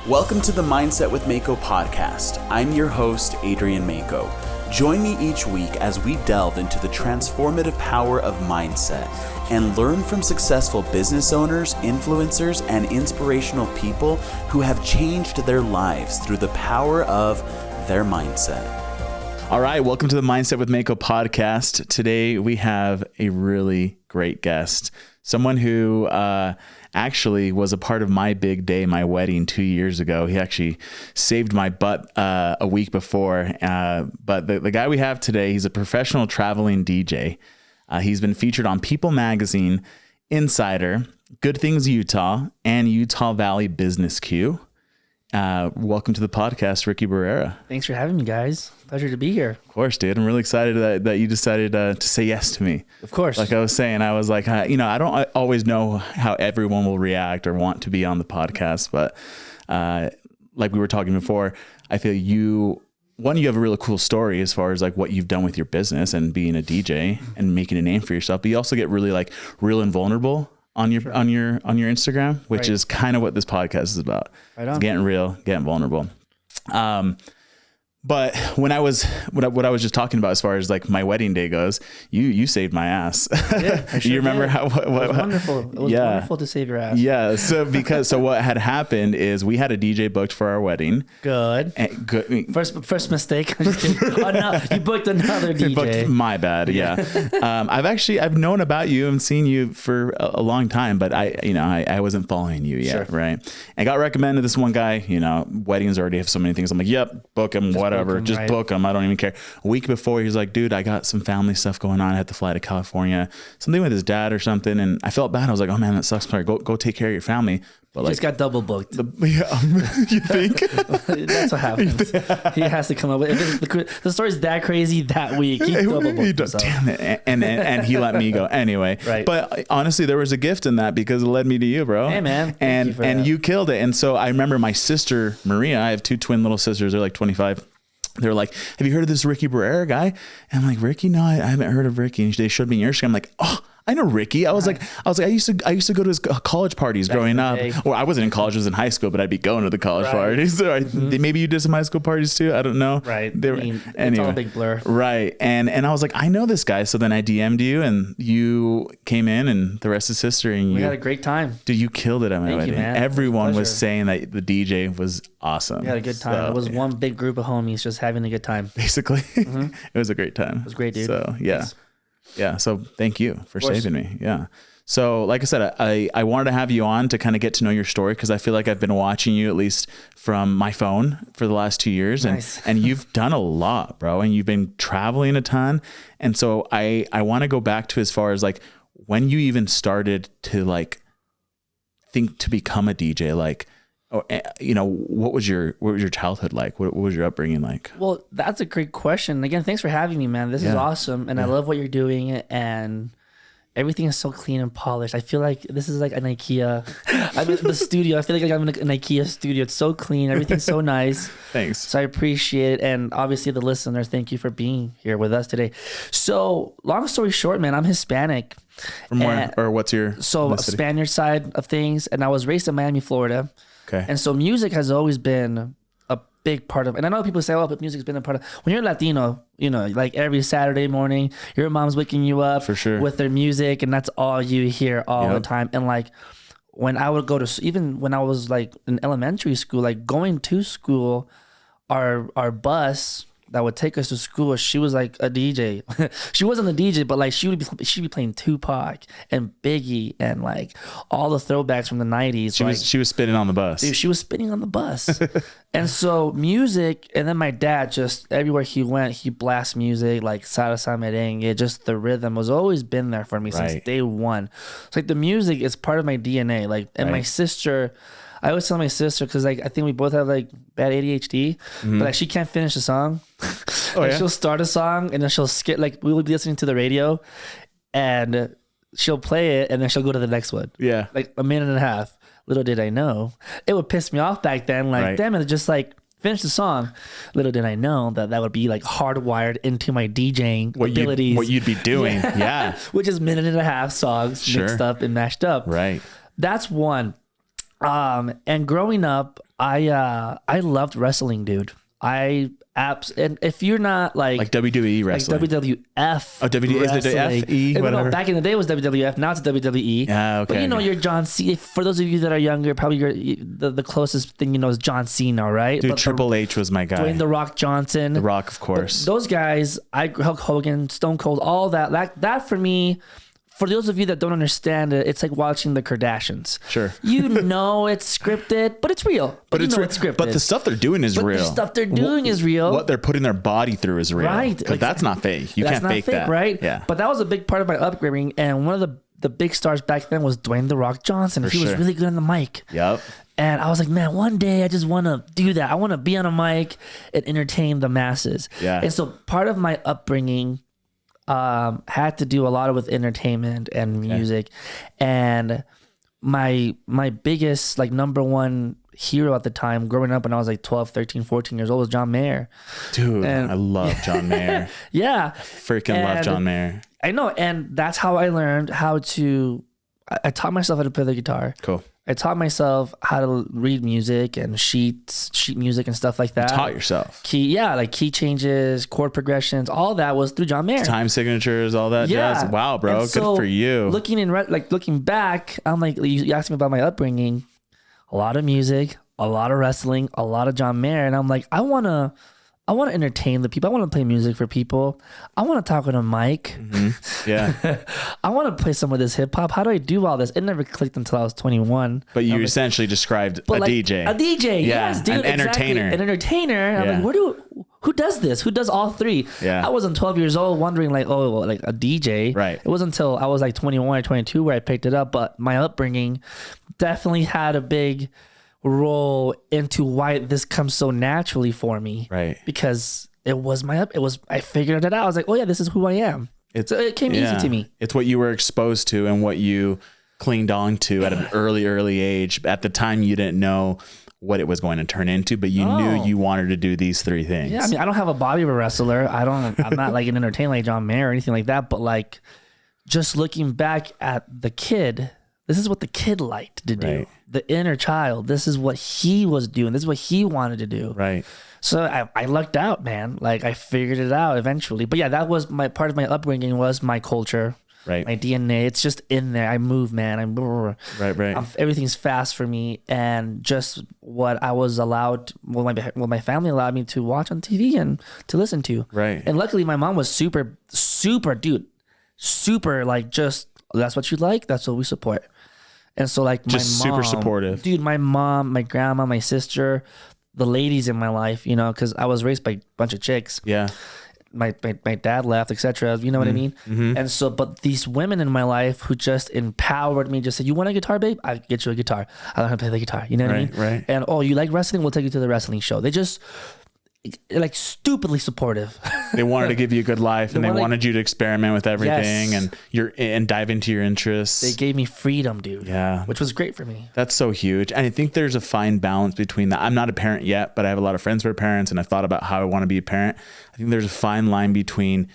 Welcome to the Mindset with Maco podcast. I'm your host, Adrian Maco. Join me each week as we delve into the transformative power of mindset and learn from successful business owners, influencers, and inspirational people who have changed their lives through the power of their mindset. All right, welcome to the Mindset with Maco podcast. Today we have a really great guest, someone who actually was a part of my big day, my wedding 2 years ago. He actually saved my butt a week before. But the guy we have today, he's a professional traveling DJ. He's been featured on People Magazine, Insider, Good Things Utah, and Utah Valley Business Q. Welcome to the podcast, Ricky Barrera. Thanks for having me, guys. Pleasure to be here. Of course, dude. I'm really excited that you decided to say yes to me. Of course. Like I was saying, I was like, I don't always know how everyone will react or want to be on the podcast, but like we were talking before, I feel you have a really cool story as far as like what you've done with your business and being a DJ and making a name for yourself, but you also get really like real and vulnerable on your Instagram, which is kind of what this podcast is about. Right on. It's getting real, getting vulnerable. But what I was just talking about as far as like my wedding day goes, you saved my ass. Yeah, I sure You remember did. It was wonderful. It was wonderful to save your ass. Yeah. So what had happened is we had a DJ booked for our wedding. Good. First mistake. I'm just kidding. Oh no, you booked another DJ. My bad. Yeah. I've known about you and seen you for a long time, but I wasn't following you yet. Sure. Right. I got recommended this one guy, weddings already have so many things. I'm like, yep, book him, whatever. Book him. I don't even care. A week before, he's like, dude, I got some family stuff going on. I had to fly to California, something with his dad or something. And I felt bad. I was like, oh man, that sucks. Sorry, go take care of your family. But just got double booked. You think? That's what happens. He has to come up with the story's that crazy that week. He double booked. Damn it. And he let me go anyway. Right. But honestly, there was a gift in that because it led me to you, bro. Hey man. And you killed it. And so I remember my sister, Maria, I have two twin little sisters. They're like 25. They're like, have you heard of this Ricky Barrera guy? And I'm like, Ricky? No, I haven't heard of Ricky. And they showed me your Instagram. I'm like, oh, I know Ricky. I was like, I used to go to his college parties growing up. Well, I wasn't in college, I was in high school, but I'd be going to the college parties. So maybe you did some high school parties too. I don't know. Right. Anyway, it's all a big blur. Right. And I was like, I know this guy. So then I DM'd you and you came in and the rest is history. And we had a great time. Dude, you killed it at my wedding. You, man. Everyone was saying that the DJ was awesome. We had a good time. So, it was one big group of homies just having a good time. Basically. It was a great time. It was great, dude. So yeah. Yes. Yeah. So thank you for saving me. Yeah. So like I said, I wanted to have you on to kind of get to know your story because I feel like I've been watching you at least from my phone for the last 2 years. Nice. And you've done a lot, bro. And you've been traveling a ton. And so I want to go back to as far as like when you even started to like think to become a DJ, like, what was your childhood like? What was your upbringing like? Well, that's a great question. Again, thanks for having me, man. This is awesome. And I love what you're doing. And everything is so clean and polished. I feel like this is like an IKEA. I'm in the studio. I feel like I'm in an IKEA studio. It's so clean. Everything's so nice. Thanks. So I appreciate it. And obviously the listener, thank you for being here with us today. So long story short, man, I'm Hispanic. From where, or what's your Spaniard side of things. And I was raised in Miami, Florida. Okay. And so music has always been a big part of, and I know people say, oh, but music's been a part of, when you're Latino, like every Saturday morning, your mom's waking you up for sure with their music, and that's all you hear all the time. And like, when I would go to, even when I was like in elementary school, like going to school, our bus that would take us to school, she was like a DJ. She wasn't a DJ, but like she'd be playing Tupac and Biggie and like all the throwbacks from the 90s. She was spinning on the bus. Dude, she was spinning on the bus. And so music, and then my dad, just everywhere he went, he blasts music like salsa, merengue. Just the rhythm was always been there for me since day one. It's like the music is part of my DNA. Like, and my sister, I always tell my sister, because like I think we both have like bad ADHD, but like she can't finish a song. She'll start a song and then she'll skip. Like we would be listening to the radio, and she'll play it and then she'll go to the next one. Yeah, like a minute and a half. Little did I know, it would piss me off back then. Like damn it, just like finish the song. Little did I know that would be like hardwired into my DJing abilities. What you'd be doing, yeah. Which is minute and a half songs mixed up and mashed up. Right. That's one. And growing up, I loved wrestling, dude. And if you're not like WWE wrestling, like WWF, WWF, whatever. No, back in the day it was WWF, now it's WWE. Yeah, okay. But you know, you're John Cena. For those of you that are younger, probably the closest thing you know is John Cena, right? Dude, but Triple H was my guy. Dwayne The Rock Johnson, The Rock, of course. But those guys, Hulk Hogan, Stone Cold, all that for me. For those of you that don't understand it, it's like watching the Kardashians. Sure. You know it's scripted, but it's real. But you know it's scripted. But the stuff they're doing is real. The stuff they're doing is real. What they're putting their body through is real. Right. Because that's not fake. You can't fake that. Right? Yeah. But that was a big part of my upbringing. And one of the big stars back then was Dwayne The Rock Johnson. He was really good on the mic. Yep. And I was like, man, one day I just want to do that. I want to be on a mic and entertain the masses. Yeah. And so part of my upbringing had to do a lot with entertainment and music. And my biggest, like, number one hero at the time growing up when I was like 12, 13, 14 years old was John Mayer. Dude, I love John Mayer. Yeah. Freaking love John Mayer. I know. And that's how I learned how to, I taught myself how to play the guitar. Cool. I taught myself how to read music and sheet music and stuff like that. You taught yourself. Like key changes, chord progressions, all that was through John Mayer. Time signatures, all that jazz. Wow, bro. And good for you. Looking back, I'm like, you asked me about my upbringing, a lot of music, a lot of wrestling, a lot of John Mayer. And I'm like, I want to entertain the people. I want to play music for people. I want to talk on a mic. Mm-hmm. Yeah. I want to play some of this hip hop. How do I do all this? It never clicked until I was 21. But you essentially described a DJ. A DJ, yeah, yes, dude. an entertainer. Exactly. An entertainer. And I'm like, who does this? Who does all three? Yeah. I wasn't 12 years old wondering like a DJ. Right. It wasn't until I was like 21 or 22 where I picked it up. But my upbringing definitely had a big role into why this comes so naturally for me. Right. Because I figured it out. I was like, oh yeah, this is who I am. So it came easy to me. It's what you were exposed to and what you clinged on to at an early age. At the time, you didn't know what it was going to turn into, but you knew you wanted to do these three things. Yeah, I mean, I don't have a body of a wrestler. I'm not like an entertainer like John Mayer or anything like that. But like, just looking back at the kid, this is what the kid liked to do. Right. The inner child. This is what he was doing. This is what he wanted to do. Right. So I lucked out, man. Like I figured it out eventually. But yeah, that was part of my upbringing was my culture. Right. My DNA. It's just in there. I move, man. Right. Everything's fast for me. And just what I was allowed, what my family allowed me to watch on TV and to listen to. Right. And luckily my mom was super, like, just, that's what you like. That's what we support. And so like just my mom, super supportive. Dude, my mom, my grandma, my sister, the ladies in my life, you know, because I was raised by a bunch of chicks. Yeah. My dad left, etc. You know what I mean? Mm-hmm. And so, but these women in my life who just empowered me, just said, you want a guitar, babe? I'll get you a guitar. I learn how to play the guitar. You know what I mean? Right. And, oh, you like wrestling? We'll take you to the wrestling show. They just, like, stupidly supportive. They wanted to give you a good life and they wanted you to experiment with everything and dive into your interests. They gave me freedom, dude. Yeah. Which was great for me. That's so huge. And I think there's a fine balance between that. I'm not a parent yet, but I have a lot of friends who are parents and I've thought about how I want to be a parent. I think there's a fine line between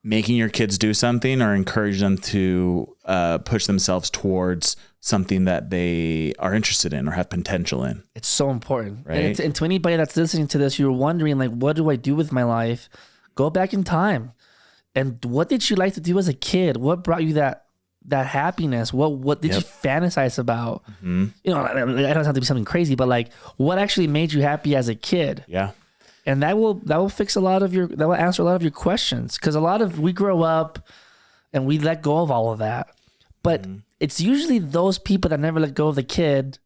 making your kids do something or encourage them to push themselves towards something that they are interested in or have potential in. It's so important. Right? And to anybody that's listening to this, you're wondering, like, what do I do with my life? Go back in time. And what did you like to do as a kid? What brought you that happiness? What did you fantasize about? Mm-hmm. You know, it doesn't have to be something crazy, but like, what actually made you happy as a kid? Yeah. And that will answer a lot of your questions. Because we grow up and we let go of all of that. But it's usually those people that never let go of the kid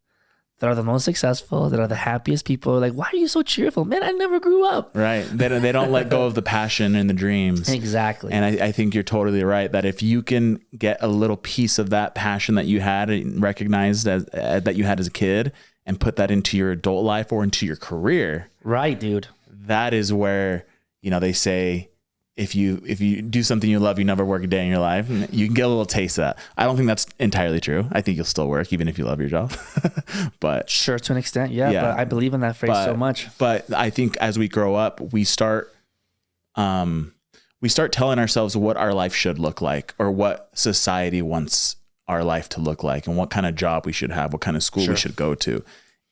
that are the most successful, that are the happiest people. Like, why are you so cheerful? Man, I never grew up. Right. They don't let go of the passion and the dreams. Exactly. And I think you're totally right that if you can get a little piece of that passion that you had and recognized as that you had as a kid and put that into your adult life or into your career. Right, dude. That is where, you know, they say, if you do something you love, you never work a day in your life. And you can get a little taste of that. I don't think that's entirely true. I think you'll still work even if you love your job. But sure, to an extent, yeah. But I believe in that phrase so much. But I think as we grow up, we start telling ourselves what our life should look like or what society wants our life to look like and what kind of job we should have, what kind of school we should go to.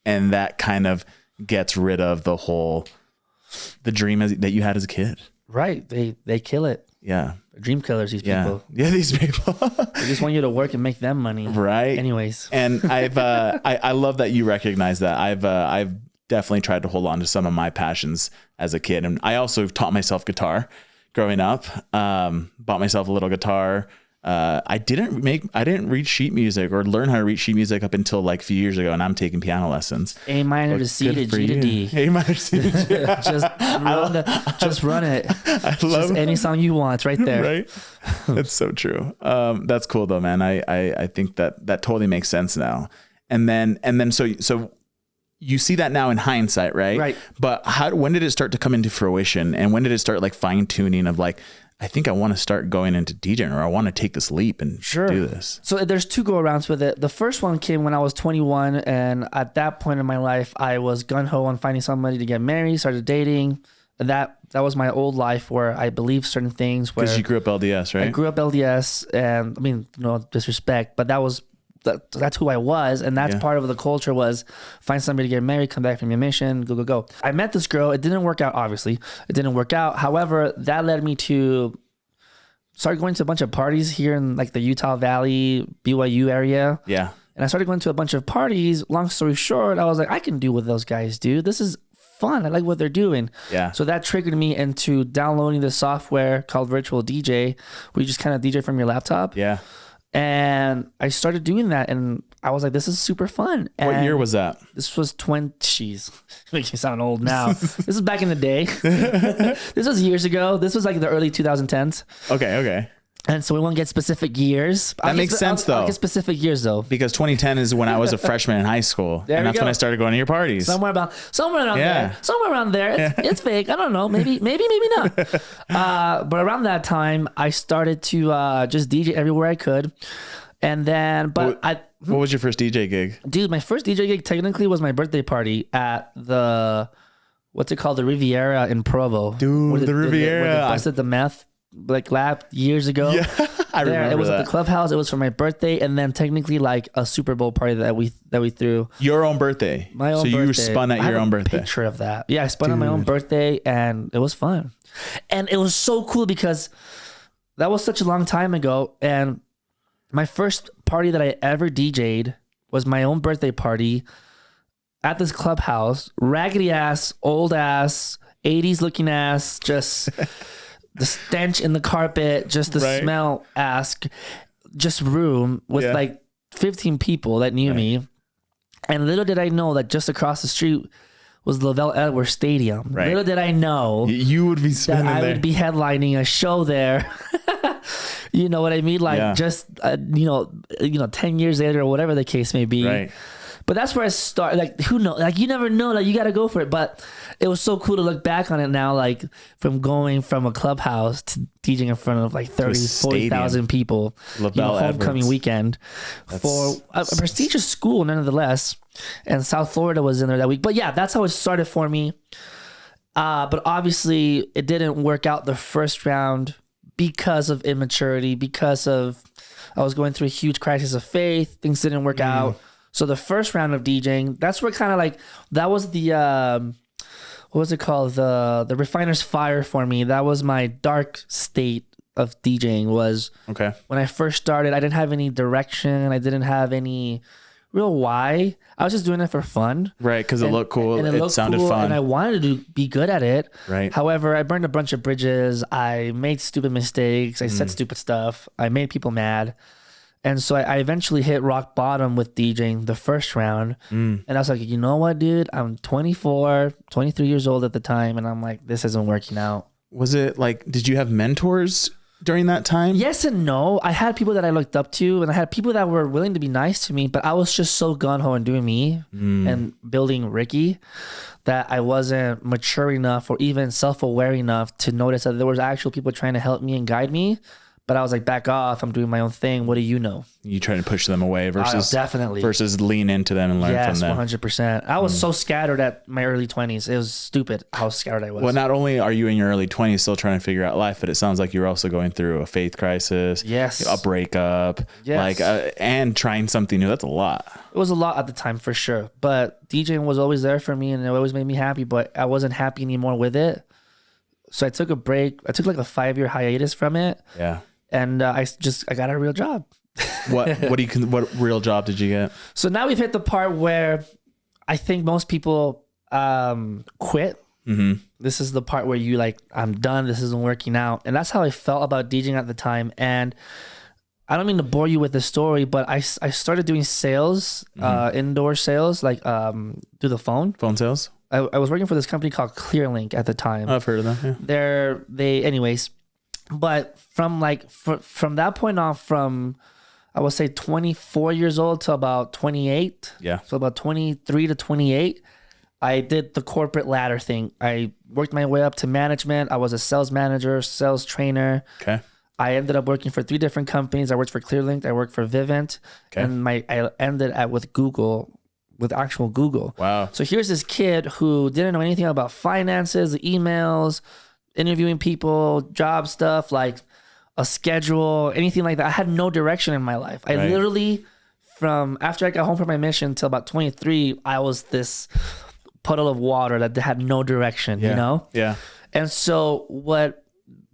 And that kind of gets rid of the dream that you had as a kid. Right. They kill it. Yeah. Dream killers, these people. Yeah, these people. They just want you to work and make them money. Right. Anyways. And I love that you recognize that. I've definitely tried to hold on to some of my passions as a kid. And I also taught myself guitar growing up. Bought myself a little guitar. I didn't read sheet music or learn how to read sheet music up until like a few years ago, and I'm taking piano lessons. A minor to C to G to D. A minor to C to G. just run it. I love just any song you want. It's right there. Right. That's so true. That's cool though, man. I think that totally makes sense now. And then so you see that now in hindsight, right? Right. But when did it start to come into fruition, and when did it start like fine tuning of like, I think I want to start going into DJing, or I want to take this leap and do this. So there's two go arounds with it. The first one came when I was 21. And at that point in my life, I was gun ho on finding somebody to get married, started dating. And that was my old life where I believed certain things. Because you grew up LDS, right? I grew up LDS, and I mean, no disrespect, but that's who I was. And that's part of the culture was find somebody to get married, come back from your mission, go. I met this girl. It didn't work out, obviously. It didn't work out. However, that led me to start going to a bunch of parties here in like the Utah Valley, BYU area. Yeah. And I started going to a bunch of parties. Long story short, I was like, I can do what those guys do. This is fun. I like what they're doing. Yeah. So that triggered me into downloading this software called Virtual DJ, where you just kind of DJ from your laptop. Yeah. And I started doing that, and I was like, this is super fun. And what year was that? This was 20, jeez, makes me sound old now. This is back in the day. This was years ago. This was like the early 2010s. Okay. And so we won't get specific years. That makes sense, though. I'll get specific years, though. Because 2010 is when I was a freshman in high school. And that's when I started going to your parties. Somewhere around there. Somewhere around there. It's fake. I don't know. Maybe not. But around that time, I started to just DJ everywhere I could. And then, what was your first DJ gig? Dude, my first DJ gig technically was my birthday party at the, what's it called? The Riviera in Provo. Dude, the Riviera. Where they busted the meth like lab years ago. Yeah, I remember it was that. at the clubhouse. It was for my birthday, and then technically like a Super Bowl party that we threw. Your own birthday. My own birthday. So you were spun at your own birthday. Picture of that. Yeah, I spun on my own birthday, and it was fun. And it was so cool because that was such a long time ago. And my first party that I ever DJ'd was my own birthday party at this clubhouse. Raggedy ass, old ass, 80s looking ass, just the stench in the carpet, just the smell just room with like 15 people that knew me. And little did I know that just across the street was Lavelle Edwards Stadium. Right. Little did I know you would be spinning that I there. would be headlining a show there. You know what I mean? Like just, 10 years later or whatever the case may be. Right. But that's where I started. Like, who knows? Like, you never know. Like, you got to go for it. But it was so cool to look back on it now, like from going from a clubhouse to DJing in front of like 30, 40,000 people. Homecoming weekend for a prestigious school, nonetheless. And South Florida was in there that week. But yeah, that's how it started for me. But obviously, it didn't work out the first round because of immaturity, because of I was going through a huge crisis of faith. Things didn't work out. So the first round of DJing, that's where kind of like, that was the, what was it called? The refiner's fire for me. That was my dark state of DJing was when I first started, I didn't have any direction. I didn't have any real why. I was just doing it for fun. Right, because it looked cool. And it sounded fun. And I wanted to be good at it. Right. However, I burned a bunch of bridges. I made stupid mistakes. I said stupid stuff. I made people mad. And so I eventually hit rock bottom with DJing the first round. And I was like, you know what, dude? I'm 23 years old at the time. And I'm like, this isn't working out. Was it like, did you have mentors during that time? Yes and no. I had people that I looked up to, and I had people that were willing to be nice to me, but I was just so gung-ho and doing me and building Ricky that I wasn't mature enough or even self-aware enough to notice that there was actual people trying to help me and guide me. But I was like, back off. I'm doing my own thing. What do you know? You trying to push them away versus lean into them and learn from them. 100%. I was so scattered at my early 20s. It was stupid how scattered I was. Well, not only are you in your early 20s still trying to figure out life, but it sounds like you're also going through a faith crisis, a breakup, and trying something new. That's a lot. It was a lot at the time for sure. But DJing was always there for me and it always made me happy, but I wasn't happy anymore with it. So I took a break. I took like a 5-year hiatus from it. Yeah. And I got a real job. What real job did you get? So now we've hit the part where I think most people quit. Mm-hmm. This is the part where you like, I'm done. This isn't working out. And that's how I felt about DJing at the time. And I don't mean to bore you with the story, but I started doing sales, indoor sales, like through the phone. Phone sales? I was working for this company called ClearLink at the time. I've heard of them. Yeah. Anyways. But from that point on, from I would say 24 years old to about 28. Yeah. So about 23 to 28, I did the corporate ladder thing. I worked my way up to management. I was a sales manager, sales trainer. Okay. I ended up working for 3 different companies. I worked for ClearLink. I worked for Vivint. Okay. And I ended with Google, with actual Google. Wow. So here's this kid who didn't know anything about finances, emails, interviewing people, job stuff, like a schedule, anything like that. I had no direction in my life. I literally, from after I got home from my mission till about 23, I was this puddle of water that had no direction, you know? Yeah. And so what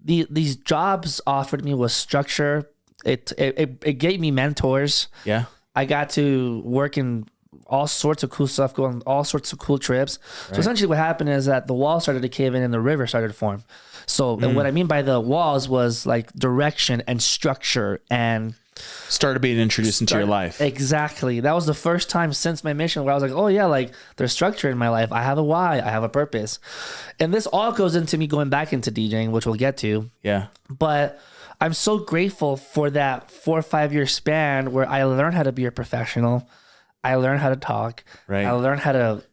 these jobs offered me was structure. It gave me mentors. Yeah. I got to work in all sorts of cool stuff, go on all sorts of cool trips. Right. So essentially what happened is that the wall started to cave in and the river started to form. So and what I mean by the walls was like direction and structure and started being introduced into your life. Exactly. That was the first time since my mission where I was like, oh yeah, like there's structure in my life. I have a why. I have a purpose. And this all goes into me going back into DJing, which we'll get to. Yeah. But I'm so grateful for that 4 or 5 year span where I learned how to be a professional. I learned how to talk. Right. I learned how to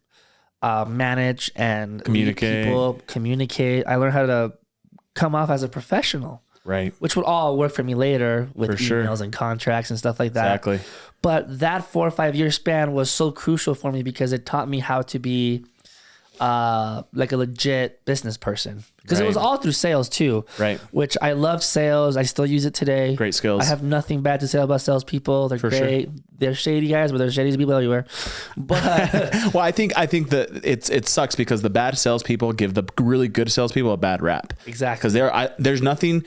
manage and communicate. People, communicate. I learned how to come off as a professional. Right. Which would all work for me later with emails and contracts and stuff like that. Exactly. But that 4 or 5 year span was so crucial for me because it taught me how to be like a legit business person. Because it was all through sales too. Right. Which I loved sales. I still use it today. Great skills. I have nothing bad to say about salespeople. They're great. Sure. They're shady guys, but they're shady people everywhere. But well, I think that it sucks because the bad salespeople give the really good salespeople a bad rap. Exactly. Because there's nothing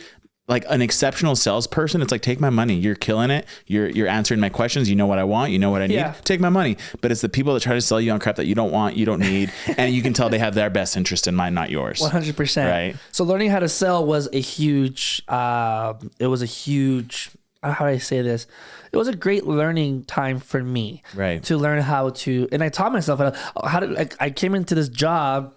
like an exceptional salesperson. It's like, take my money. You're killing it. You're answering my questions. You know what I want. You know what I need. Yeah. Take my money. But it's the people that try to sell you on crap that you don't want, you don't need. And you can tell they have their best interest in mind, not yours. 100%. Right. So learning how to sell was a huge, how do I say this? It was a great learning time for me. Right. To learn how to, and I taught myself how to, like, I came into this job.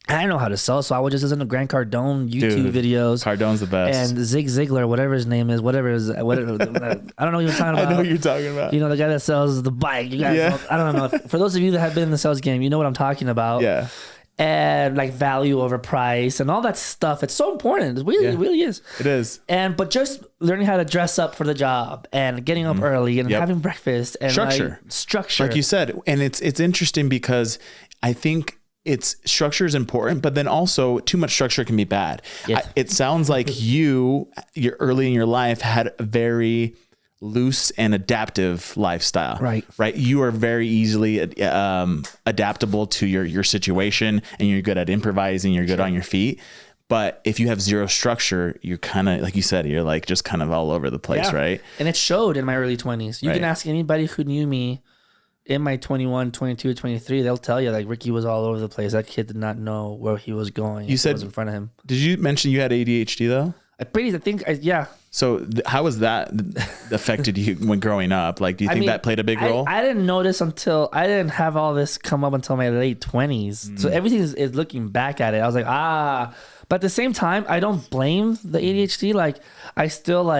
I didn't know how to sell, so I would just listen to Grant Cardone YouTube videos. Cardone's the best. And Zig Ziglar, whatever his name is, I don't know what you're talking about. I know what you're talking about. You know, the guy that sells the bike. You guys I don't know. For those of you that have been in the sales game, you know what I'm talking about. Yeah. And like value over price and all that stuff. It's so important. It really is. It is. But just learning how to dress up for the job and getting up early and having breakfast and structure. Like you said. And it's interesting because I think it's structure is important, but then also too much structure can be bad. Yes. It sounds like you're early in your life had a very loose and adaptive lifestyle. Right. You are very easily adaptable to your situation, and you're good at improvising. You're good on your feet. But if you have zero structure, you're kind of, like you said, you're like just kind of all over the place, right? And it showed in my early 20s. You can ask anybody who knew me in my 21, 22, 23, they'll tell you like Ricky was all over the place. That kid did not know where he was going. You said was in front of him. Did you mention you had ADHD though? Yeah. So how was that affected you when growing up? Like, do you think that played a big role? I didn't notice I didn't have all this come up until my late 20s. So everything is looking back at it. I was like, but at the same time, I don't blame the ADHD. Like I still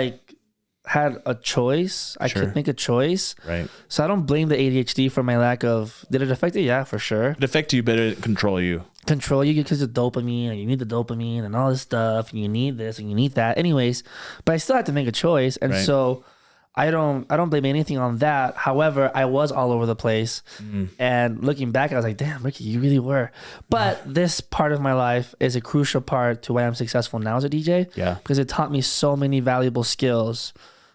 had a choice. I could make a choice. Right. So I don't blame the ADHD for my lack of, did it affect it? Yeah, for sure. It affected you, but it didn't control you. control you because of dopamine, and you need the dopamine and all this stuff, and you need this and you need that. Anyways, but I still had to make a choice, and so I don't blame anything on that. However, I was all over the place, and looking back, I was like, "Damn, Ricky, you really were." But this part of my life is a crucial part to why I'm successful now as a DJ. Yeah, because it taught me so many valuable skills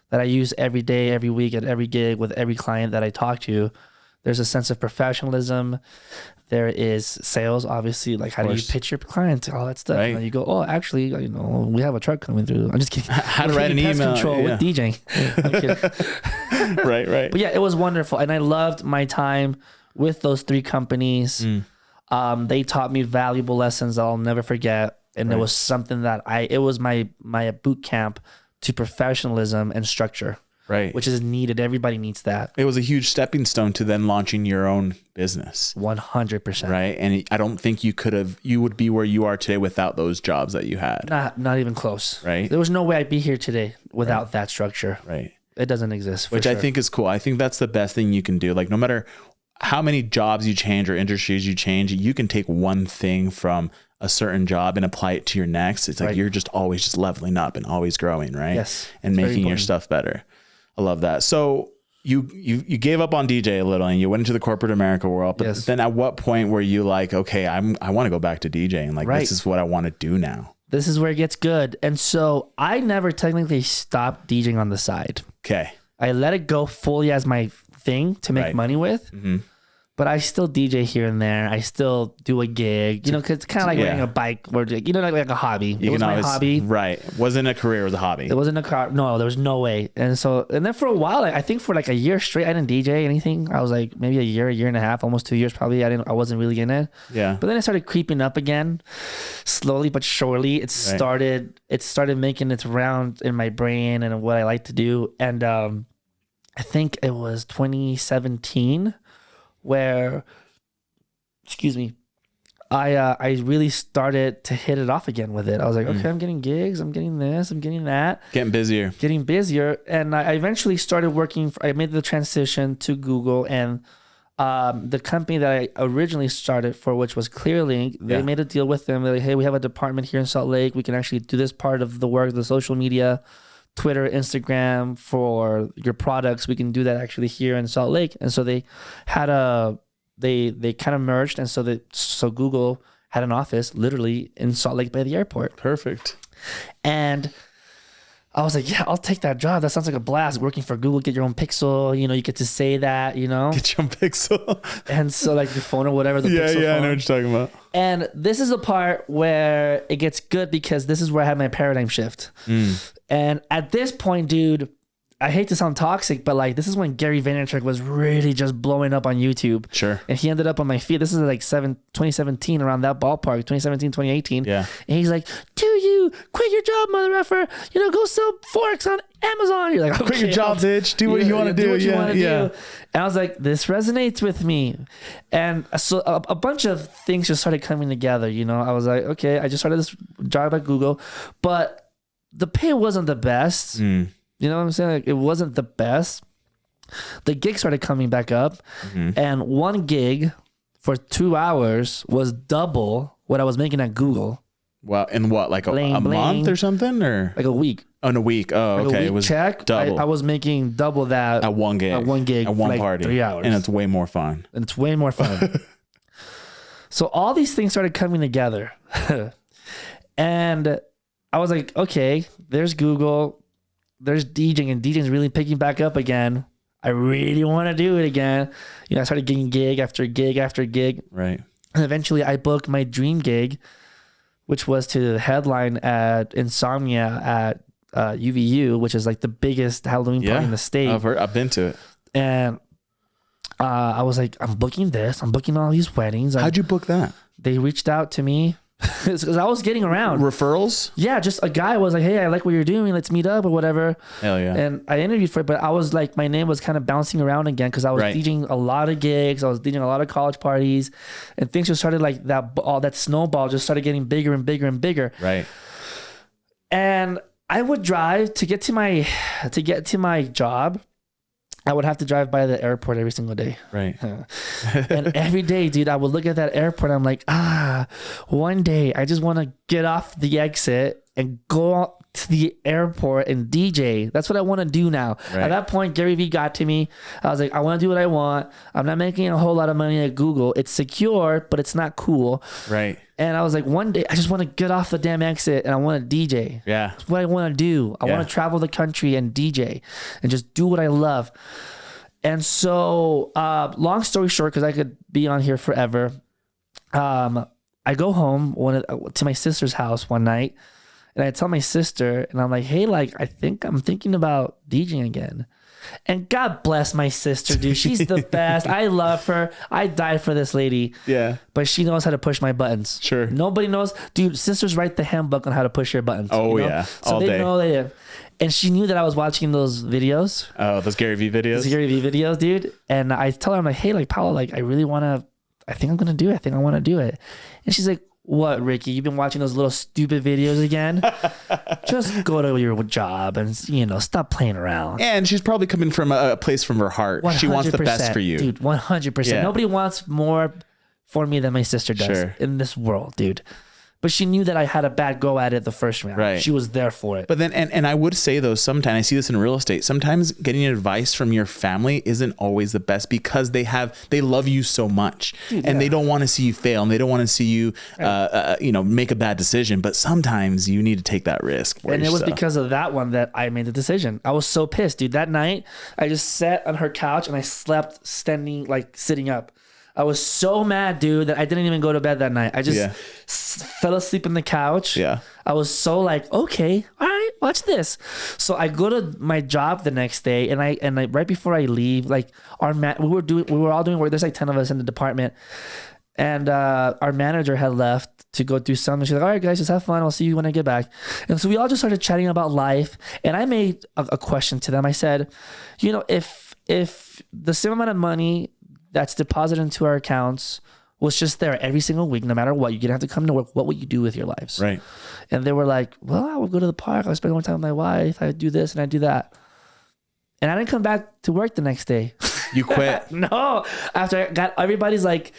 that I use every day, every week, at every gig with every client that I talk to. There's a sense of professionalism. There is sales, obviously, like how do you pitch your clients, all that stuff. Right. And you go, oh, actually, we have a truck coming through. I'm just kidding. How to write an email. Control with DJing. I'm kidding. Right. But yeah, it was wonderful. And I loved my time with those 3 companies. They taught me valuable lessons I'll never forget. And it was something that it was my boot camp to professionalism and structure. Right. Which is needed. Everybody needs that. It was a huge stepping stone to then launching your own business. 100%. Right. And I don't think you would be where you are today without those jobs that you had. Not even close. Right. There was no way I'd be here today without that structure. Right. It doesn't exist. Which I think is cool. I think that's the best thing you can do. Like no matter how many jobs you change or industries you change, you can take one thing from a certain job and apply it to your next. It's like you're just always just leveling up and always growing. Right. Yes. And making your stuff better. I love that. So you gave up on DJ a little and you went into the corporate America world. But then at what point were you like, okay, I want to go back to DJing. Like this is what I want to do now. This is where it gets good. And so I never technically stopped DJing on the side. Okay. I let it go fully as my thing to make money with. Mm-hmm. But I still DJ here and there. I still do a gig, because it's kind of like riding a bike or, like a hobby. It was my hobby. Right. It wasn't a career, it was a hobby. It wasn't a car. No, there was no way. And then for a while, I think for like a year straight, I didn't DJ anything. I was like maybe a year and a half, almost 2 years probably. I wasn't really in it. Yeah. But then it started creeping up again, slowly but surely. It started making its round in my brain and what I like to do. And I think it was 2017. Where, I really started to hit it off again with it. I was like, okay, I'm getting gigs, I'm getting this, I'm getting that. Getting busier. And I eventually started I made the transition to Google, and the company that I originally started for, which was ClearLink, they made a deal with them. They're like, hey, we have a department here in Salt Lake. We can actually do this part of the work, the social media, Twitter, Instagram for your products. We can do that actually here in Salt Lake. And so they had they kind of merged. And so Google had an office literally in Salt Lake by the airport. Perfect. And I was like, yeah, I'll take that job. That sounds like a blast. Working for Google, get your own pixel. You get to say that, Get your own pixel. And so like your phone or whatever. The pixel phone. I know what you're talking about. And this is a part where it gets good because this is where I had my paradigm shift. And at this point, dude, I hate to sound toxic, but like this is when Gary Vaynerchuk was really just blowing up on YouTube. Sure. And he ended up on my feed. This is like 2017, around that ballpark, 2017, 2018. Yeah. And he's like, do you quit your job, mother effer? Go sell Forex on Amazon. You're like, okay, quit your job, bitch. Do what you want to do. Do what you want to do. And I was like, this resonates with me. And so a bunch of things just started coming together. I was like, okay, I just started this job at Google, but the pay wasn't the best. You know what I'm saying? Like, it wasn't the best. The gig started coming back up, and one gig for 2 hours was double what I was making at Google. Well, in what, like a month or something, or like a week? Oh, in a week. Oh, like okay. It was double. I was making double that at one gig. At one like party. 3 hours, and it's way more fun. So all these things started coming together, and I was like, okay, there's Google. There's DJing, and DJing's really picking back up again. I really want to do it again. I started getting gig after gig after gig. Right. And eventually I booked my dream gig, which was to headline at Insomnia at UVU, which is like the biggest Halloween party in the state. I've been to it. And I was like, I'm booking this. I'm booking all these weddings. How'd you book that? They reached out to me. Because I was getting around. Referrals? Yeah, just a guy was like, hey, I like what you're doing. Let's meet up or whatever. Hell yeah. And I interviewed for it, but I was like, my name was kind of bouncing around again because I was DJing a lot of gigs. I was DJing a lot of college parties. And things just started like that snowball just started getting bigger and bigger and bigger. Right. And I would drive to get to my job. I would have to drive by the airport every single day. Right. And every day, dude, I would look at that airport. I'm like, one day I just want to get off the exit and go out to the airport and DJ. That's what I want to do now. Right. At that point, Gary Vee got to me. I was like, I want to do what I want. I'm not making a whole lot of money at Google. It's secure, but it's not cool. Right. And I was like, one day I just want to get off the damn exit and I want to DJ. Yeah. That's what I want to do. I want to travel the country and DJ and just do what I love. And so, long story short, because I could be on here forever, I go home to my sister's house one night, and I tell my sister, and I'm like, hey, like, I'm thinking about DJing again. And God bless my sister, dude. She's the best. I love her. I died for this lady. Yeah. But she knows how to push my buttons. Sure. Nobody knows. Dude, sisters write the handbook on how to push your buttons. Oh, you know? yeah. So all they day. know they. And she knew that I was watching those videos. Oh, those Gary Vee videos? Those Gary Vee videos, dude. And I tell her, I'm like, hey, like, Paula, like, I think I'm going to do it. I think I want to do it. And she's like, what, Ricky? You've been watching those little stupid videos again? Just go to your job and, stop playing around. And she's probably coming from a place from her heart. She wants the best for you. Dude, 100%. Yeah. Nobody wants more for me than my sister does in this world, dude. But she knew that I had a bad go at it the first round. Right. She was there for it. But then, and I would say though, sometimes I see this in real estate, sometimes getting advice from your family isn't always the best because they love you so much. Dude, and they don't want to see you fail and they don't want to see you, make a bad decision. But sometimes you need to take that risk. And it was because of that one that I made the decision. I was so pissed, dude. That night I just sat on her couch and I slept sitting up. I was so mad, dude, that I didn't even go to bed that night. I just fell asleep on the couch. Yeah. I was so like, okay, all right, watch this. So I go to my job the next day, and I right before I leave, like we were all doing work. There's like 10 of us in the department, and our manager had left to go do something. She's like, all right, guys, just have fun. I'll see you when I get back. And so we all just started chatting about life, and I made a question to them. I said, if the same amount of money that's deposited into our accounts was just there every single week, no matter what, you're gonna have to come to work, what would you do with your lives? Right. And they were like, well, I would go to the park, I would spend more time with my wife, I would do this and I do that. And I didn't come back to work the next day. You quit? No. After I got everybody's like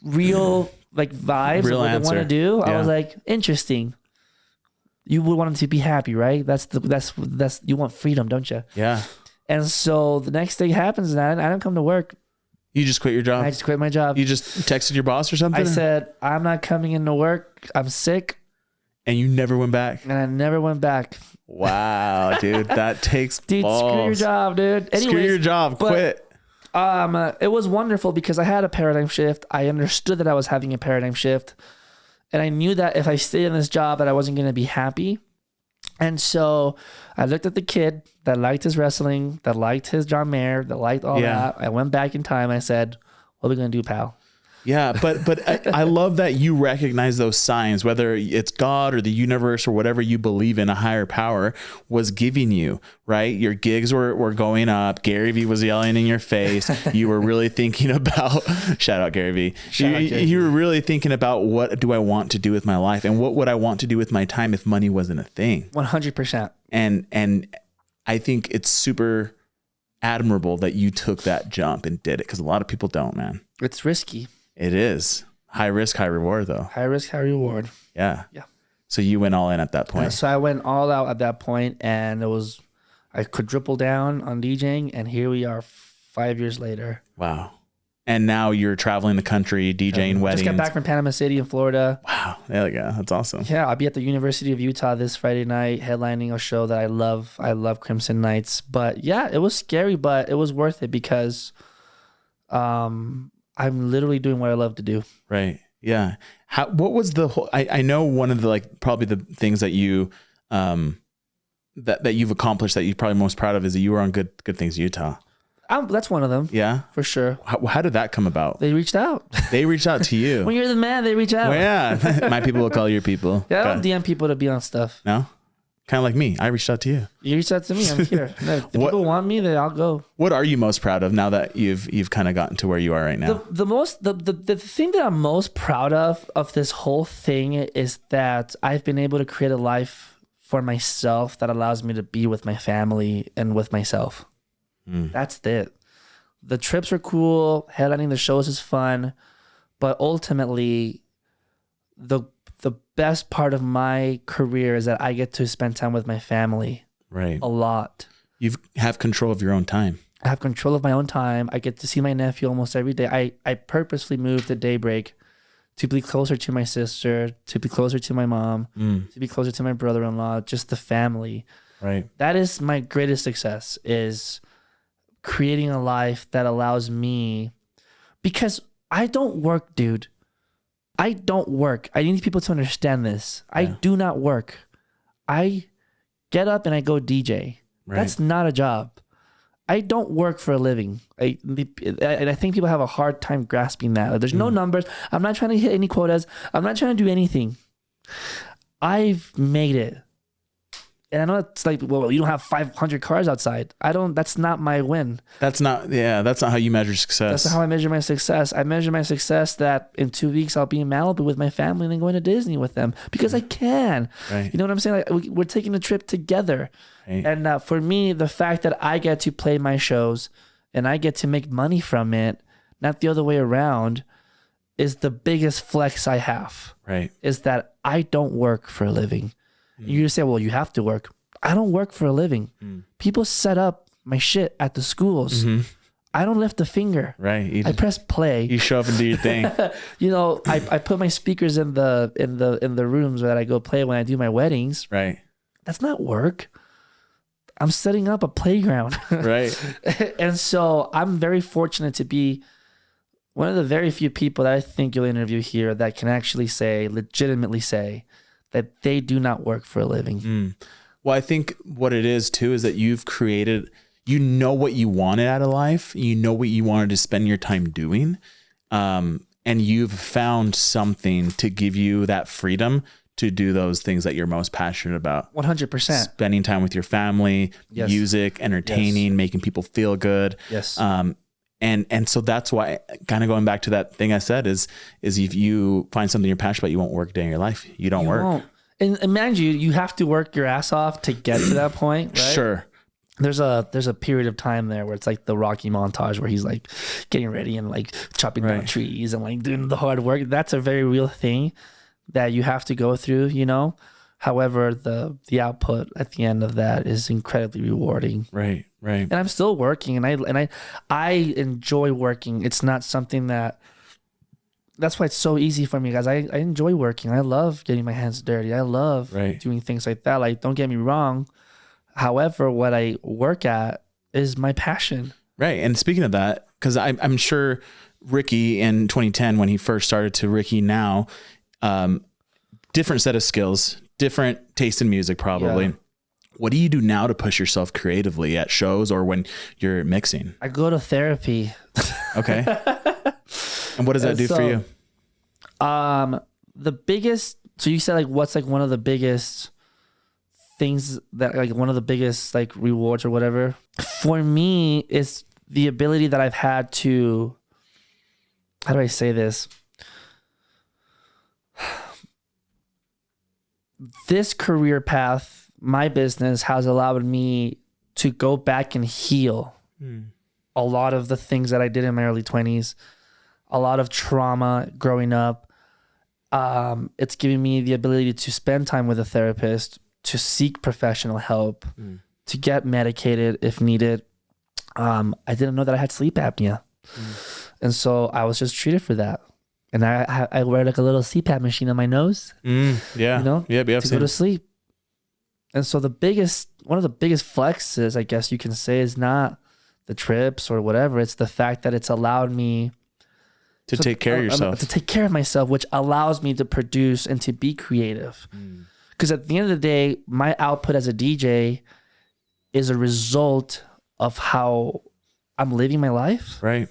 real vibes real of what they want to do, I was like, interesting. You would want them to be happy, right? That's you want freedom, don't you? Yeah. And so the next thing happens and I don't come to work. You just quit your job? I just quit my job. You just texted your boss or something? I said, I'm not coming into work. I'm sick. And you never went back? And I never went back. Wow, dude. That takes balls. Screw your job, dude. Anyways, screw your job. Quit. It was wonderful because I had a paradigm shift. I understood that I was having a paradigm shift. And I knew that if I stayed in this job that I wasn't going to be happy. And so I looked at the kid that liked his wrestling, that liked his John Mayer, that liked all that. I went back in time. I said, what are we going to do, pal? Yeah, but I love that you recognize those signs, whether it's God or the universe or whatever you believe in, a higher power was giving you, right? Your gigs were going up. Gary Vee was yelling in your face. You were really thinking about, shout out Gary Vee. You were really thinking about what do I want to do with my life and what would I want to do with my time if money wasn't a thing? 100%. And I think it's super admirable that you took that jump and did it because a lot of people don't, man. It's risky. It is. High risk, high reward, though. High risk, high reward. Yeah. Yeah. So you went all in at that point. So I went all out at that point, and I quadrupled down on DJing, and here we are 5 years later. Wow. And now you're traveling the country, DJing weddings. Just got back from Panama City in Florida. Wow. There you go. That's awesome. Yeah, I'll be at the University of Utah this Friday night, headlining a show that I love. I love Crimson Nights. But yeah, it was scary, but it was worth it because I'm literally doing what I love to do. Right. Yeah. What was the whole, I know one of the, probably the things that you, that you've accomplished that you're probably most proud of is that you were on Good Things Utah. That's one of them. Yeah. For sure. How did that come about? They reached out. They reached out to you. When you're the man, they reach out. Well, yeah. My people will call your people. Yeah. I don't DM people to be on stuff. No? Kind of like me. I reached out to you. You reached out to me. I'm here. No, if people want me, then I'll go. What are you most proud of now that you've kind of gotten to where you are right now? The thing that I'm most proud of this whole thing is that I've been able to create a life for myself that allows me to be with my family and with myself. That's it. The trips are cool. Headlining the shows is fun. But ultimately, the best part of my career is that I get to spend time with my family. Right. A lot. You have control of your own time. I have control of my own time. I get to see my nephew almost every day. I purposely moved to daybreak to be closer to my sister, to be closer to my mom, to be closer to my brother-in-law, just the family. Right. That is my greatest success, is creating a life that allows me, because I don't work, dude. I don't work. I need people to understand this. Yeah. I do not work. I get up and I go DJ. Right. That's not a job. I don't work for a living. I think people have a hard time grasping that. There's no numbers. I'm not trying to hit any quotas. I'm not trying to do anything. I've made it. And I know it's like, well, you don't have 500 cars outside. That's not my win. That's not how you measure success. That's not how I measure my success. I measure my success that in 2 weeks I'll be in Malibu with my family and then going to Disney with them because I can. Right. You know what I'm saying? Like we're taking a trip together. Right. And for me, the fact that I get to play my shows and I get to make money from it, not the other way around, is the biggest flex I have. Right. Is that I don't work for a living. You say, well, you have to work. I don't work for a living. People set up my shit at the schools. I don't lift a finger. Right. I press play. You show up and do your thing. I put my speakers in the rooms that I go play when I do my weddings. Right. That's not work. I'm setting up a playground. Right. And so I'm very fortunate to be one of the very few people that I think you'll interview here that can actually legitimately say that they do not work for a living. Well, I think what it is too is that you've created, what you wanted out of life, what you wanted to spend your time doing, and you've found something to give you that freedom to do those things that you're most passionate about. 100%. Spending time with your family, yes. Music, entertaining, yes. Making people feel good. Yes. And so that's why, kind of going back to that thing I said, is if you find something you're passionate about, you won't work a day in your life. You don't work. Won't. And mind you have to work your ass off to get to that point, right? Sure. There's a period of time there where it's like the Rocky montage where he's like getting ready and like chopping down trees and like doing the hard work. That's a very real thing that you have to go through, However, the output at the end of that is incredibly rewarding. Right. Right. And I'm still working, and I enjoy working. It's not something that's why it's so easy for me, guys. I enjoy working. I love getting my hands dirty. I love doing things like that. Like, don't get me wrong. However, what I work at is my passion. Right. And speaking of that, because I'm sure Ricky in 2010, when he first started, to Ricky now, different set of skills, different taste in music, probably. Yeah. What do you do now to push yourself creatively at shows or when you're mixing? I go to therapy. Okay. And what does that do for you? The biggest, so you said like, what's like one of the biggest things that like one of the biggest like rewards or whatever? For me, it's the ability that I've had to, how do I say this? This career path, my business, has allowed me to go back and heal a lot of the things that I did in my early 20s, a lot of trauma growing up. It's giving me the ability to spend time with a therapist, to seek professional help, to get medicated if needed. I didn't know that I had sleep apnea. And so I was just treated for that. And I wear like a little CPAP machine on my nose. Yeah. To go to sleep. And so one of the biggest flexes, I guess you can say, is not the trips or whatever. It's the fact that it's allowed me to take care of yourself, to take care of myself, which allows me to produce and to be creative. Because at the end of the day, my output as a DJ is a result of how I'm living my life. Right.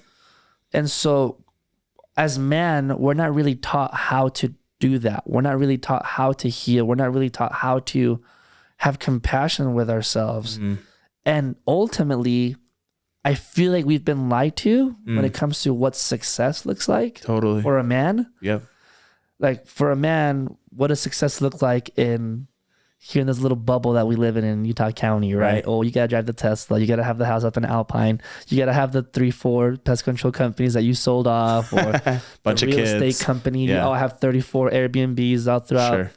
And so as men, we're not really taught how to do that. We're not really taught how to heal. We're not really taught how to have compassion with ourselves. And ultimately, I feel like we've been lied to when it comes to what success looks like. Totally. For a man. Yep. Like for a man, what does success look like in here in this little bubble that we live in Utah County, right? Oh, you got to drive the Tesla. You got to have the house up in Alpine. You got to have the 3-4 pest control companies that you sold off, or bunch the of real kids. estate company. Yeah. You all have 34 Airbnbs all throughout. Sure.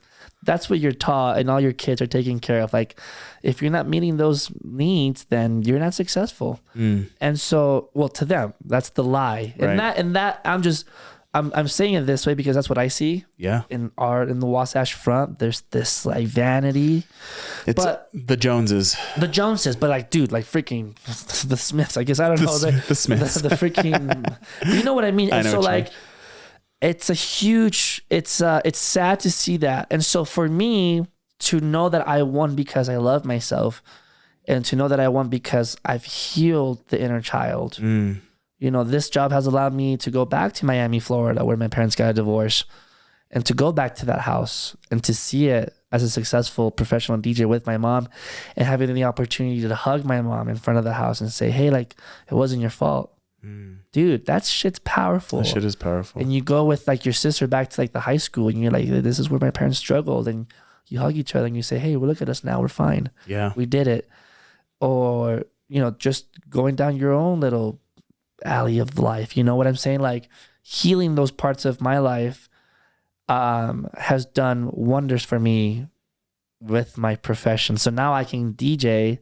That's what you're taught, and all your kids are taken care of. Like, if you're not meeting those needs, then you're not successful. And so, well, to them, that's the lie. And that I'm saying it this way because that's what I see. Yeah. In the Wasatch Front, there's this like vanity. It's but the Joneses. The Joneses, but like, dude, like freaking the Smiths. I guess I don't know the Smiths. The freaking. You know what I mean? And I know so what you like, it's a huge. It's sad to see that. And so for me to know that I won because I love myself, and to know that I won because I've healed the inner child. You know, this job has allowed me to go back to Miami, Florida, where my parents got a divorce, and to go back to that house and to see it as a successful professional DJ with my mom, and having the opportunity to hug my mom in front of the house and say, hey, like, it wasn't your fault. Dude, that shit's powerful. That shit is powerful. And you go with like your sister back to like the high school, and you're like, this is where my parents struggled. And you hug each other and you say, hey, well, look at us now. We're fine. Yeah. We did it. Or, you know, just going down your own little alley of life. You know what I'm saying? Like, healing those parts of my life has done wonders for me with my profession. So now I can DJ.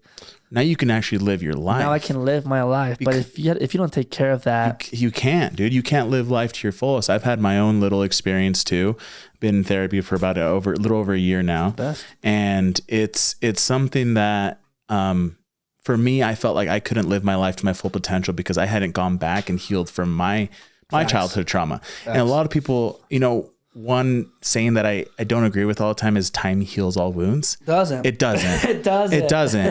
Now you can actually live your life. Now I can live my life. But if you don't take care of that, you can't, dude. You can't live life to your fullest. I've had my own little experience too. Been in therapy for about a little over a year now. Best. And it's something that for me, I felt like I couldn't live my life to my full potential because I hadn't gone back and healed from my childhood trauma. And a lot of people, you know, one saying that I don't agree with all the time is time heals all wounds. It doesn't. It doesn't.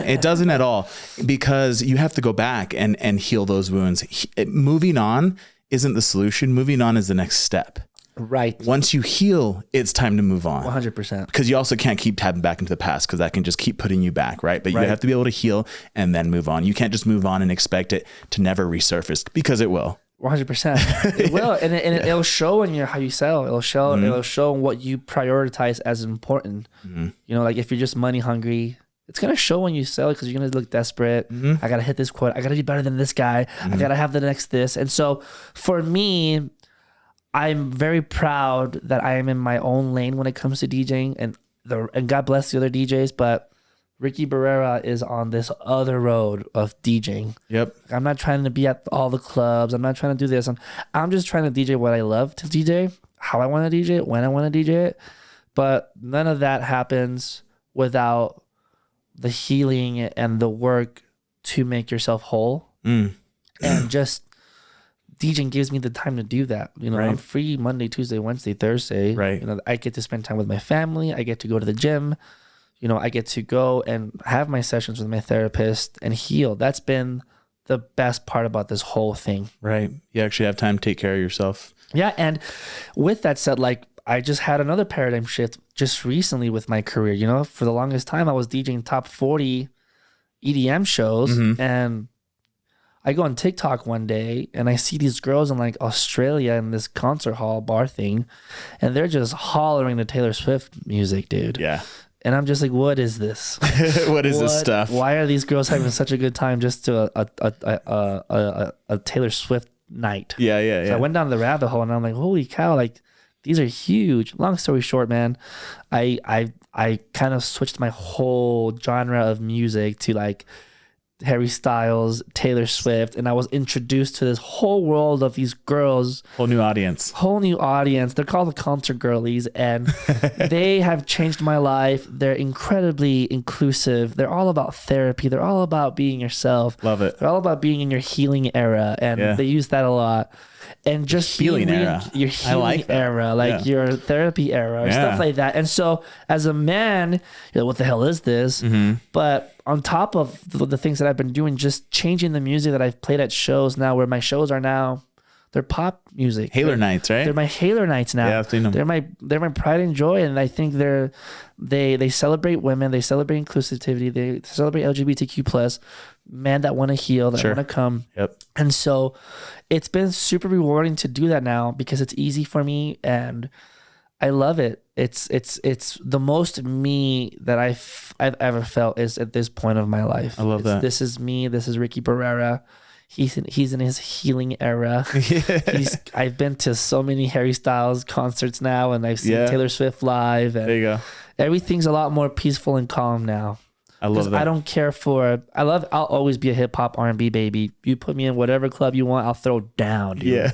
It doesn't at all, because you have to go back and heal those wounds. Moving on isn't the solution. Moving on is the next step. Right. Once you heal, it's time to move on. 100%. Because you also can't keep tapping back into the past, because that can just keep putting you back, right? But you have to be able to heal and then move on. You can't just move on and expect it to never resurface, because it will. 100%. It will, and it'll show in how you sell. It'll show. It'll show what you prioritize as important. You know, like if you're just money hungry, it's gonna show when you sell, because you're gonna look desperate. I gotta hit this quote. I gotta be better than this guy. I gotta have the next this. And so for me, I'm very proud that I am in my own lane when it comes to DJing, and God bless the other DJs, but Ricky Barrera is on this other road of DJing. Yep. I'm not trying to be at all the clubs. I'm not trying to do this. I'm just trying to DJ what I love to DJ, how I want to DJ it, when I want to DJ it. But none of that happens without the healing and the work to make yourself whole. And just DJing gives me the time to do that. You know, I'm free Monday, Tuesday, Wednesday, Thursday. Right. You know, I get to spend time with my family. I get to go to the gym. You know, I get to go and have my sessions with my therapist and heal. That's been the best part about this whole thing. Right. You actually have time to take care of yourself. Yeah. And with that said, like, I just had another paradigm shift just recently with my career. You know, for the longest time, I was DJing top 40 EDM shows. And I go on TikTok one day and I see these girls in like Australia in this concert hall bar thing, and they're just hollering the Taylor Swift music, dude. Yeah. And I'm just like, what is this? What is this stuff? Why are these girls having such a good time just to a Taylor Swift night? Yeah. So I went down the rabbit hole and I'm like, holy cow, like these are huge. Long story short, man, I kind of switched my whole genre of music to like Harry Styles, Taylor Swift, and I was introduced to this whole world of these girls. Whole new audience. They're called the concert girlies, and they have changed my life. They're incredibly inclusive. They're all about therapy. They're all about being yourself. Love it. They're all about being in your healing era, and they use that a lot. And just healing era. Your healing era, like your therapy era, or stuff like that. And so, as a man, you know, what the hell is this? But on top of the things that I've been doing, just changing the music that I've played at shows now, where my shows are now, they're pop music. Haler nights, right? They're my Haler nights now. Yeah, I've seen them. They're my pride and joy, and I think they celebrate women, they celebrate inclusivity, they celebrate LGBTQ+, men that want to heal, that want to come. Yep. And so it's been super rewarding to do that now, because it's easy for me and I love it. It's the most me that I've ever felt is at this point of my life. I love that. This is me. This is Ricky Barrera. He's in his healing era. I've been to so many Harry Styles concerts now, and I've seen Taylor Swift live. And there you go. Everything's a lot more peaceful and calm now. I love that. I don't care I'll always be a hip hop R&B baby. You put me in whatever club you want, I'll throw down, dude. Yeah.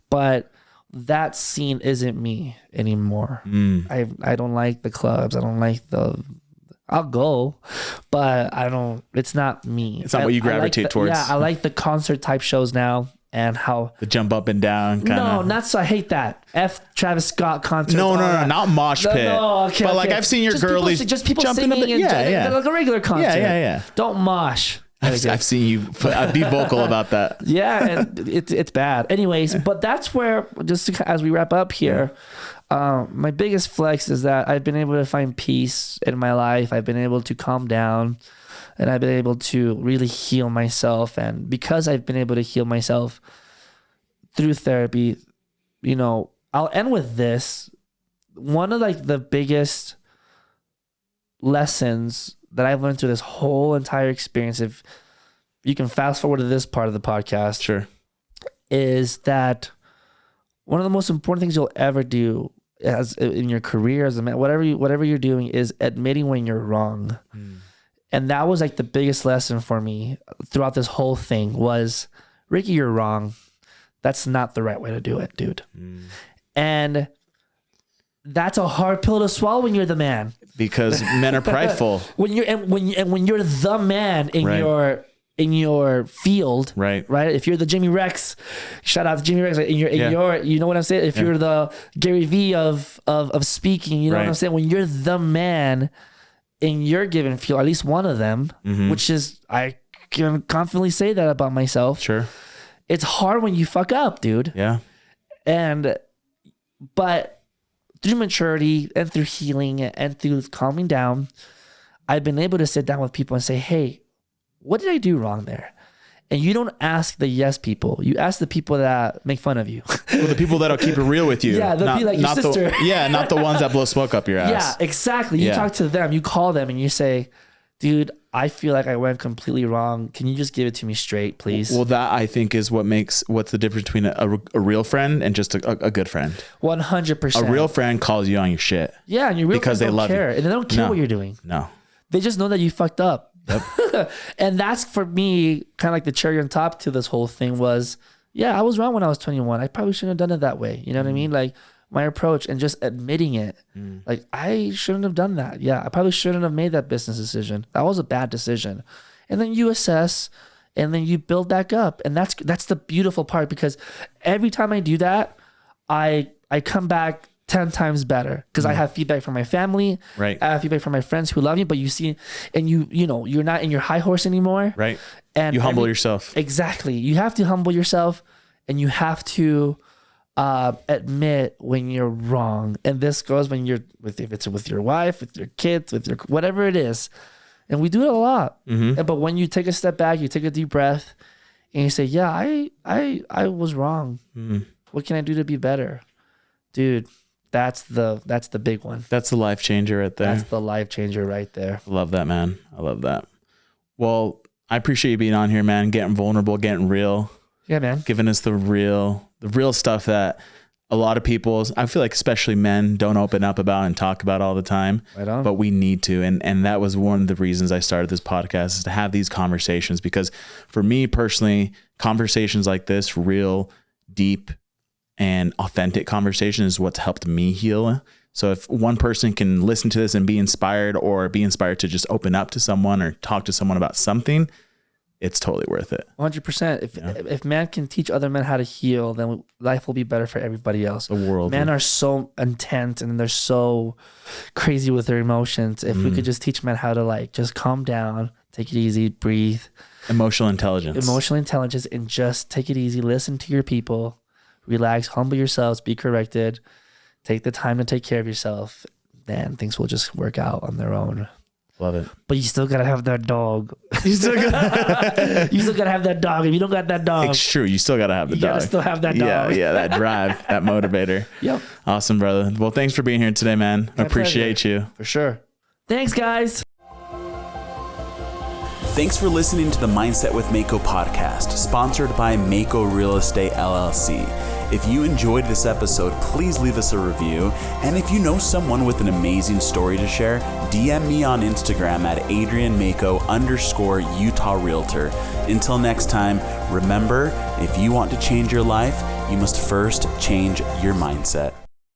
But that scene isn't me anymore. I don't like the clubs. I don't like I'll go, but it's not me. It's not what you gravitate towards. Yeah, I like the concert type shows now, and how the jump up and down kind of. No, not so. I hate that. Travis Scott concert. No, not mosh pit. No, okay, but like I've seen your girlies just people singing like a regular concert. Yeah. Don't mosh. I've seen you be vocal about that. Yeah, and it's bad. Anyways, but that's where, just as we wrap up here, my biggest flex is that I've been able to find peace in my life. I've been able to calm down, and I've been able to really heal myself. And because I've been able to heal myself through therapy, I'll end with this. One of like the biggest lessons that I've learned through this whole entire experience, if you can fast forward to this part of the podcast, sure, is that one of the most important things you'll ever do as in your career as a man, whatever you're doing, is admitting when you're wrong. And that was like the biggest lesson for me throughout this whole thing was, Ricky, you're wrong. That's not the right way to do it, dude. And that's a hard pill to swallow when you're the man. Because men are prideful. when you're the man in your field, right? If you're the Jimmy Rex, shout out to Jimmy Rex. You know what I'm saying? If you're the Gary Vee of speaking, you know what I'm saying? When you're the man in your given field, at least one of them, which is, I can confidently say that about myself. Sure. It's hard when you fuck up, dude. Yeah. But through maturity and through healing and through calming down, I've been able to sit down with people and say, hey, what did I do wrong there? And you don't ask the yes people. You ask the people that make fun of you. Well, the people that'll keep it real with you. Yeah, they'll be like your sister. Not the ones that blow smoke up your ass. Yeah, exactly. You talk to them, you call them and you say, dude, I feel like I went completely wrong. Can you just give it to me straight, please? Well, that I think is what's the difference between a real friend and just a good friend. 100%. A real friend calls you on your shit. Yeah, and your real friends don't care. And they don't care what you're doing. No. They just know that you fucked up. Yep. And that's, for me, kind of like the cherry on top to this whole thing was, I was wrong when I was 21. I probably shouldn't have done it that way. You know what I mean? Like, my approach and just admitting it. Like, I shouldn't have done that. Yeah, I probably shouldn't have made that business decision. That was a bad decision. And then you assess and then you build back up. And that's the beautiful part, because every time I do that, I come back 10 times better, because I have feedback from my family. Right. I have feedback from my friends who love me, but you see, and you're not in your high horse anymore. Right. And you humble yourself. Exactly. You have to humble yourself, and you have to admit when you're wrong. And this goes when you're if it's with your wife, with your kids, with your whatever it is. And we do it a lot. But when you take a step back, you take a deep breath, and you say, yeah, I was wrong. What can I do to be better? Dude, that's the big one. That's the life changer right there. That's the life changer right there. I love that, man. I love that. Well, I appreciate you being on here, man, getting vulnerable, getting real. Yeah, man. Giving us the real stuff that a lot of people, I feel like especially men, don't open up about and talk about all the time. Right on. But we need to. And that was one of the reasons I started this podcast, is to have these conversations. Because for me personally, conversations like this, real, deep, and authentic conversation, is what's helped me heal. So if one person can listen to this and be inspired, or be inspired to just open up to someone or talk to someone about something, it's totally worth it. 100%. If man can teach other men how to heal, then life will be better for everybody else. The world. Men are so intense and they're so crazy with their emotions. If we could just teach men how to like just calm down, take it easy, breathe. Emotional intelligence, and just take it easy. Listen to your people, relax, humble yourselves, be corrected, take the time to take care of yourself. Then things will just work out on their own. Love it. But you still gotta have that dog. You still gotta have that dog. If you don't got that dog, it's true. You still gotta have the dog. You gotta still have that dog. Yeah, that drive, that motivator. Yep. Awesome, brother. Well, thanks for being here today, man. I appreciate you. For sure. Thanks, guys. Thanks for listening to the Mindset with Maco podcast, sponsored by Maco Real Estate LLC. If you enjoyed this episode, please leave us a review. And if you know someone with an amazing story to share, DM me on Instagram at AdrianMaco_Utah Realtor. Until next time, remember, if you want to change your life, you must first change your mindset.